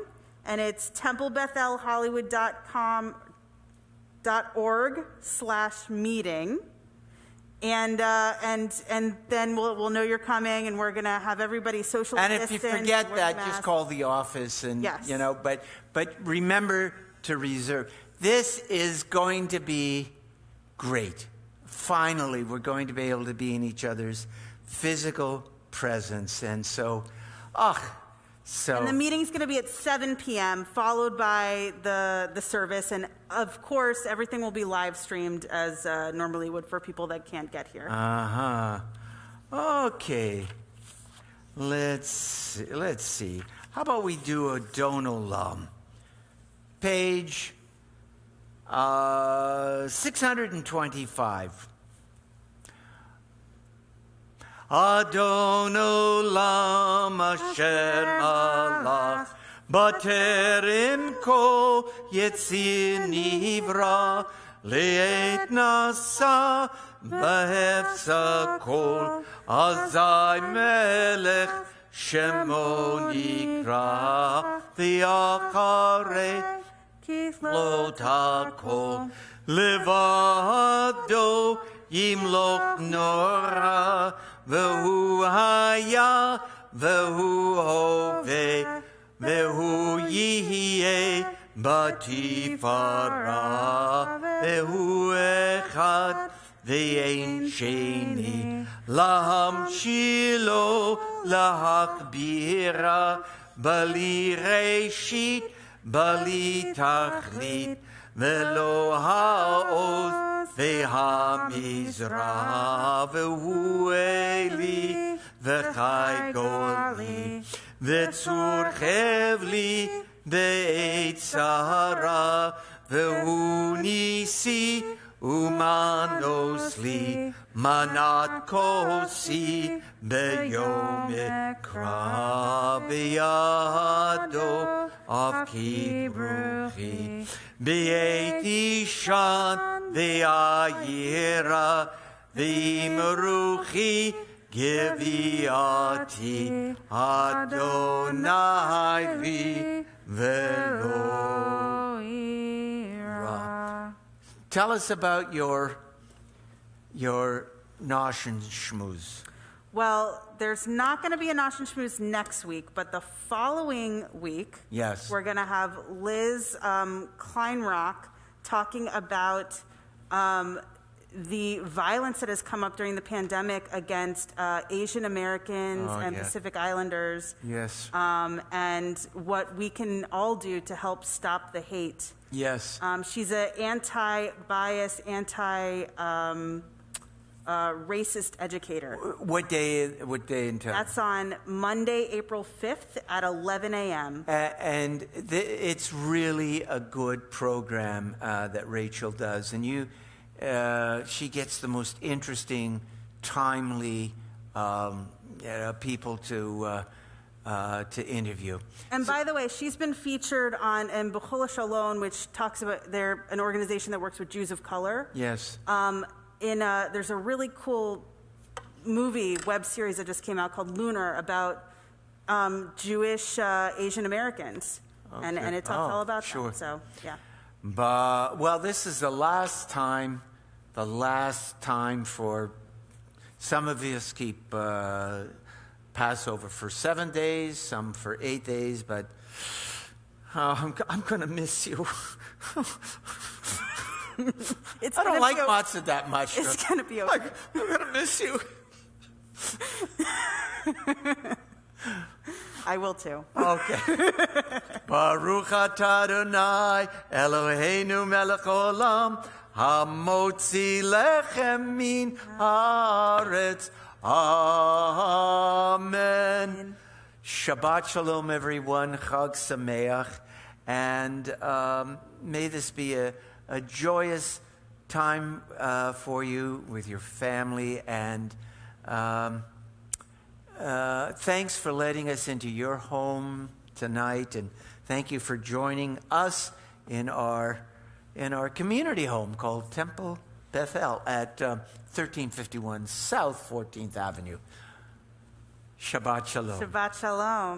and it's templebethelhollywood.org/meeting. And then we'll know you're coming, and we're going to have everybody social And if distance. you forget wear that, masks. just call the office and, Yes. but remember to reserve. This is going to be great. Finally, we're going to be able to be in each other's physical presence. And so, And the meeting's going to be at 7 p.m., followed by the service. And, of course, everything will be live streamed as normally would for people that can't get here. Okay. Let's see. How about we do a Don Olam? Page 625. Adon Olam Asher Malach Baterem Ko Yetzir Nivra Le'et Nasa Behefsa Kol Azai Melech Shemo Nikra V'Yacharei Lo Takol Levado Yimloch Nora Vehu Haya Vehu Hove Vehu Yihye Batifara Vehu Echad Ve'ein Sheni Laham Shilo Lahakbira Bali Reshit Bali Tachlit Velo Ha'oz Ve'hamizra Ve'hu Eli Ve'chai Goli Ve'tzur Chevli Be'et Sahara Ve'hu Nisi Umanosli Manat Kosi Beyom Ekra Beyado of Kibruchi Be'et Ishan Ve'ayira Ve'imruchi Geviati Adonai Vi Velo Ira. Tell us about your Nosh and Shmooze. Well, there's not going to be a Nosh and Shmooze next week, but the following week, Yes. we're going to have Liz Kleinrock talking about the violence that has come up during the pandemic against Asian Americans and yeah. Pacific Islanders, Yes. and what we can all do to help stop the hate. Yes. She's an anti-bias, racist educator. What day and time? That's on Monday, April 5th at 11 a.m. And it's really a good program that Rachel does. And she gets the most interesting, timely people to interview. And by the way, she's been featured on B'chol Shalom, which talks about, they're an organization that works with Jews of color. Yes. There's a really cool web series that just came out called Lunar about Jewish Asian Americans. Okay. And it talks all about sure. that. So, yeah. But, well, this is the last time for some of us keep Passover for 7 days, some for 8 days, but I'm going to miss you. I don't like matzah that much. It's going to be okay. I'm going to miss you. I will too. Okay. Baruch atah Adonai Eloheinu melech olam hamotzi lechem min haaretz. Amen. Shabbat shalom, everyone. Chag sameach. And may this be a joyous time for you with your family. And thanks for letting us into your home tonight. And thank you for joining us in our community home called Temple Bethel at 1351 South 14th Avenue. Shabbat shalom. Shabbat shalom.